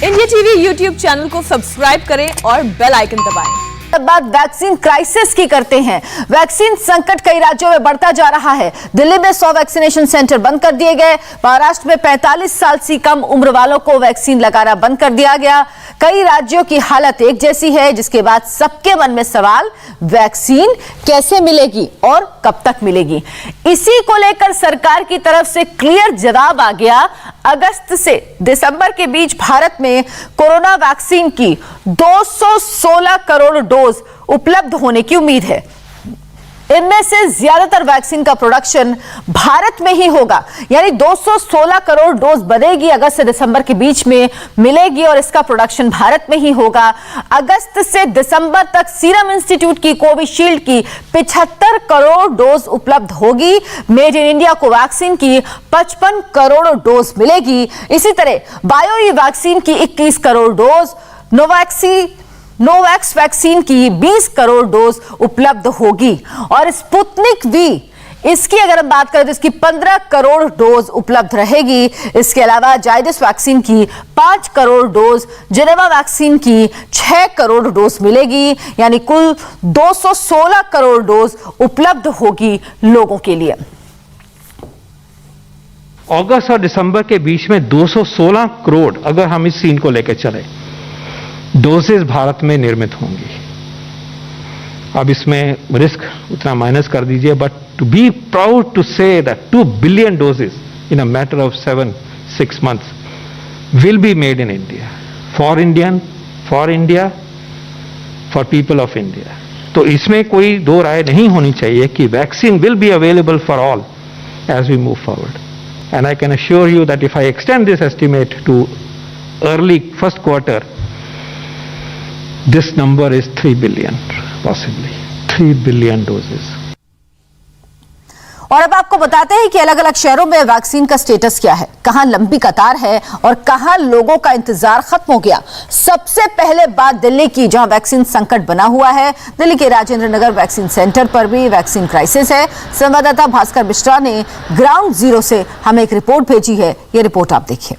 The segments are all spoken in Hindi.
इंडिया टीवी यूट्यूब चैनल को सब्सक्राइब करें और बेल आइकन दबाएं। बात वैक्सीन क्राइसिस की करते हैं। वैक्सीन संकट कई राज्यों में बढ़ता जा रहा है। दिल्ली में 100 वैक्सीनेशन सेंटर बंद कर दिए गए। महाराष्ट्र में 45 साल से कम उम्र वालों को वैक्सीन लगाना बंद कर दिया गया। कई राज्यों की हालत एक जैसी है, जिसके बाद सबके मन में सवाल, वैक्सीन कैसे मिलेगी और कब तक मिलेगी। इसी को लेकर सरकार की तरफ से क्लियर जवाब आ गया। अगस्त से दिसंबर के बीच भारत में कोरोना वैक्सीन की 216 करोड़ डोज उपलब्ध होने की उम्मीद है। इनमें से ज्यादातर वैक्सीन का प्रोडक्शन भारत में ही होगा, यानी 216 करोड़ डोज बनेगी, अगस्त से दिसंबर के बीच में मिलेगी और इसका प्रोडक्शन भारत में ही होगा। अगस्त से दिसंबर तक सीरम इंस्टीट्यूट की कोविशील्ड की 75 करोड़ डोज उपलब्ध होगी। मेड इन इंडिया कोवैक्सीन की 55 करोड़ डोज मिलेगी। इसी तरह बायो वैक्सीन की 21 करोड़ डोज, नोवैक्स वैक्सीन की 20 करोड़ डोज उपलब्ध होगी और स्पुतनिक वी, इसकी अगर हम बात करें तो इसकी 15 करोड़ डोज उपलब्ध रहेगी। इसके अलावा जाइडस वैक्सीन की 5 करोड़ डोज, जेनेवा वैक्सीन की 6 करोड़ डोज मिलेगी, यानी कुल 216 करोड़ डोज उपलब्ध होगी लोगों के लिए। अगस्त और दिसंबर के बीच में 216 करोड़ अगर हम इस सीन को लेकर चले, डोजेस भारत में निर्मित होंगी। अब इसमें रिस्क उतना माइनस कर दीजिए, but to be proud to say that 2 billion doses in a matter of 7-6 months will be made in India, for India, for people of India. तो इसमें कोई दो राय नहीं होनी चाहिए कि vaccine will be available for all as we move forward. And I can assure you that if I extend this estimate to early first quarter, this number is 3 billion, possibly 3 billion doses. और अब आपको बताते हैं कि अलग अलग शहरों में वैक्सीन का स्टेटस क्या है, कहां लंबी कतार है और कहां लोगों का इंतजार खत्म हो गया। सबसे पहले बात दिल्ली की, जहां वैक्सीन संकट बना हुआ है। दिल्ली के राजेंद्र नगर वैक्सीन सेंटर पर भी वैक्सीन क्राइसिस है। संवाददाता भास्कर मिश्रा ने ग्राउंड जीरो से हमें एक रिपोर्ट भेजी है, ये रिपोर्ट आप देखिए।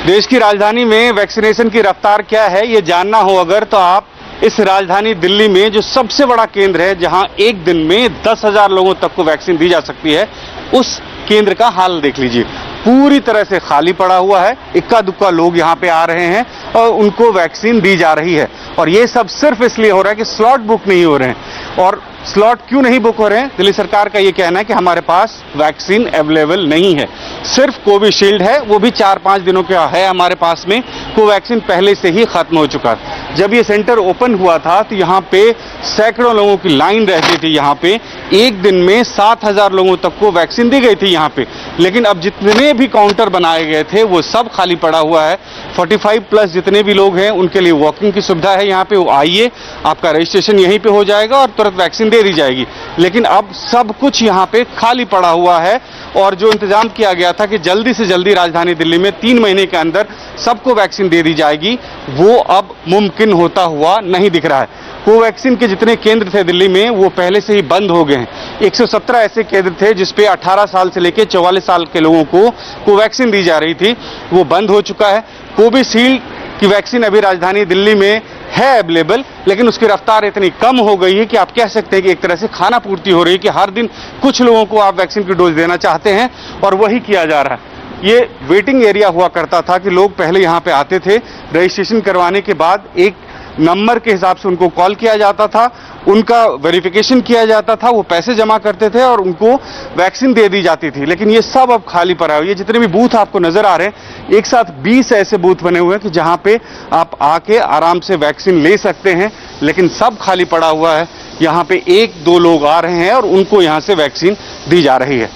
देश की राजधानी में वैक्सीनेशन की रफ्तार क्या है, ये जानना हो अगर, तो आप इस राजधानी दिल्ली में जो सबसे बड़ा केंद्र है, जहां एक दिन में 10,000 लोगों तक को वैक्सीन दी जा सकती है, उस केंद्र का हाल देख लीजिए। पूरी तरह से खाली पड़ा हुआ है। इक्का दुक्का लोग यहाँ पे आ रहे हैं और उनको वैक्सीन दी जा रही है। और ये सब सिर्फ इसलिए हो रहा है कि स्लॉट बुक नहीं हो रहे हैं। और स्लॉट क्यों नहीं बुक हो रहे हैं? दिल्ली सरकार का ये कहना है कि हमारे पास वैक्सीन अवेलेबल नहीं है। सिर्फ कोविशील्ड है, वो भी 4-5 दिनों का है हमारे पास में। कोवैक्सीन पहले से ही खत्म हो चुका है। जब ये सेंटर ओपन हुआ था तो यहाँ पे सैकड़ों लोगों की लाइन रहती थी। यहाँ पे एक दिन में 7,000 लोगों तक को वैक्सीन दी गई थी यहाँ पे। लेकिन अब जितने भी काउंटर बनाए गए थे वो सब खाली पड़ा हुआ है। 45+ जितने भी लोग हैं उनके लिए वॉकिंग की सुविधा है यहाँ पे। वो आइए, आपका रजिस्ट्रेशन यहीं पे हो जाएगा और तुरंत वैक्सीन दे दी जाएगी। लेकिन अब सब कुछ यहाँ पे खाली पड़ा हुआ है और जो इंतजाम किया गया था कि जल्दी से जल्दी राजधानी दिल्ली में 3 महीने के अंदर सबको वैक्सीन दे दी जाएगी, वो अब मुमकिन होता हुआ नहीं दिख रहा है। कोवैक्सीन के जितने केंद्र थे दिल्ली में वो पहले से ही बंद हो गए हैं। 117 ऐसे केंद्र थे जिसपे 18 साल से लेकर 44 साल के लोगों को कोवैक्सीन दी जा रही थी, वो बंद हो चुका है। कोविशील्ड की वैक्सीन अभी राजधानी दिल्ली में है अवेलेबल, लेकिन उसकी रफ्तार इतनी कम हो गई है कि आप कह सकते हैं कि एक तरह से खाना पूर्ति हो रही है कि हर दिन कुछ लोगों को आप वैक्सीन की डोज देना चाहते हैं और वही किया जा रहा है। ये वेटिंग एरिया हुआ करता था कि लोग पहले यहाँ पे आते थे, रजिस्ट्रेशन करवाने के बाद एक नंबर के हिसाब से उनको कॉल किया जाता था, उनका वेरिफिकेशन किया जाता था, वो पैसे जमा करते थे और उनको वैक्सीन दे दी जाती थी। लेकिन ये सब अब खाली पड़ा है। ये जितने भी बूथ आपको नजर आ रहे हैं, एक साथ 20 ऐसे बूथ बने हुए हैं कि जहां पे आप आके आराम से वैक्सीन ले सकते हैं, लेकिन सब खाली पड़ा हुआ है। यहाँ पे 1-2 लोग आ रहे हैं और उनको यहाँ से वैक्सीन दी जा रही है।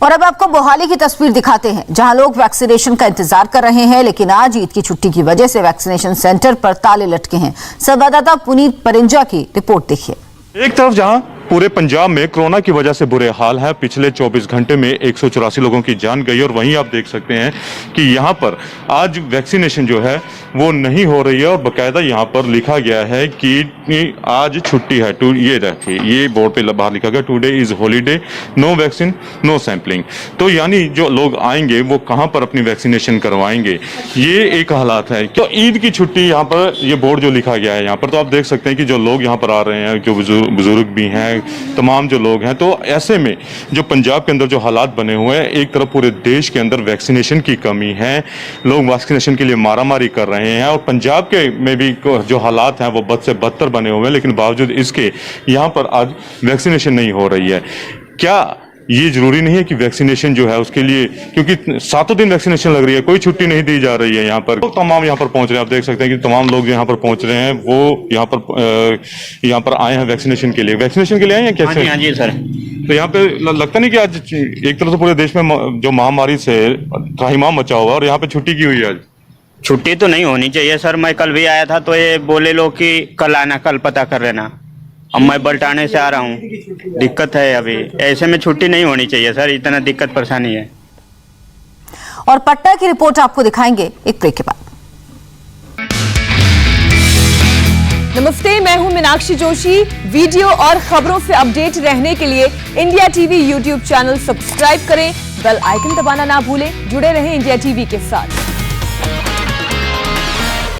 और अब आपको मोहाली की तस्वीर दिखाते हैं, जहां लोग वैक्सीनेशन का इंतजार कर रहे हैं, लेकिन आज ईद की छुट्टी की वजह से वैक्सीनेशन सेंटर पर ताले लटके हैं। संवाददाता पुनीत परिंजा की रिपोर्ट देखिए। एक तरफ जहां पूरे पंजाब में कोरोना की वजह से बुरे हाल है। पिछले 24 घंटे में 184 लोगों की जान गई और वहीं आप देख सकते हैं कि यहाँ पर आज वैक्सीनेशन जो है वो नहीं हो रही है और बाकायदा यहाँ पर लिखा गया है कि आज छुट्टी है। ये देखिए, ये बोर्ड पे बाहर लिखा गया today is holiday, no vaccine no sampling. तो यानी जो लोग आएंगे वो कहाँ पर अपनी वैक्सीनेशन करवाएंगे, ये एक हालात है। तो ईद की छुट्टी यहाँ पर ये बोर्ड जो लिखा गया है यहाँ पर, तो आप देख सकते हैं कि जो लोग यहाँ पर आ रहे हैं, जो बुजुर्ग भी हैं, तमाम जो लोग हैं, तो ऐसे में जो पंजाब के अंदर जो हालात बने हुए हैं, एक तरफ पूरे देश के अंदर वैक्सीनेशन की कमी है, लोग वैक्सीनेशन के लिए मारामारी कर रहे हैं और पंजाब के में भी जो हालात हैं वो बद से बदतर बने हुए हैं, लेकिन बावजूद इसके यहाँ पर आज वैक्सीनेशन नहीं हो रही है। क्या ये जरूरी नहीं है कि वैक्सीनेशन जो है उसके लिए, क्योंकि 7 दिन वैक्सीनेशन लग रही है, कोई छुट्टी नहीं दी जा रही है यहाँ पर, तो तमाम यहाँ पर पहुंच रहे हैं। आप देख सकते हैं कि तमाम लोग यहाँ पर पहुंच रहे हैं, वो यहाँ पर आए हैं वैक्सीनेशन के लिए। वैक्सीनेशन के लिए आए हैं कैसे? हाँ जी सर। तो यहाँ पे लगता नहीं कि आज एक तरह से पूरे देश में जो महामारी से त्राहिमाम मचा हुआ और यहाँ पे छुट्टी की हुई है आज? छुट्टी तो नहीं होनी चाहिए सर। मैं कल भी आया था तो ये बोले लोग कि कल आना, कल पता कर लेना। अब मैं बल्टाने से आ रहा हूँ, दिक्कत है अभी। ऐसे में छुट्टी नहीं होनी चाहिए सर, इतना दिक्कत परेशानी है। और पटना की रिपोर्ट आपको दिखाएंगे एक ब्रेक के बाद। नमस्ते, मैं हूं मीनाक्षी जोशी। वीडियो और खबरों से अपडेट रहने के लिए India TV YouTube channel subscribe करें, बेल आइकन दबाना ना भूलें। जुड़े रहें इंडिया टीवी के साथ।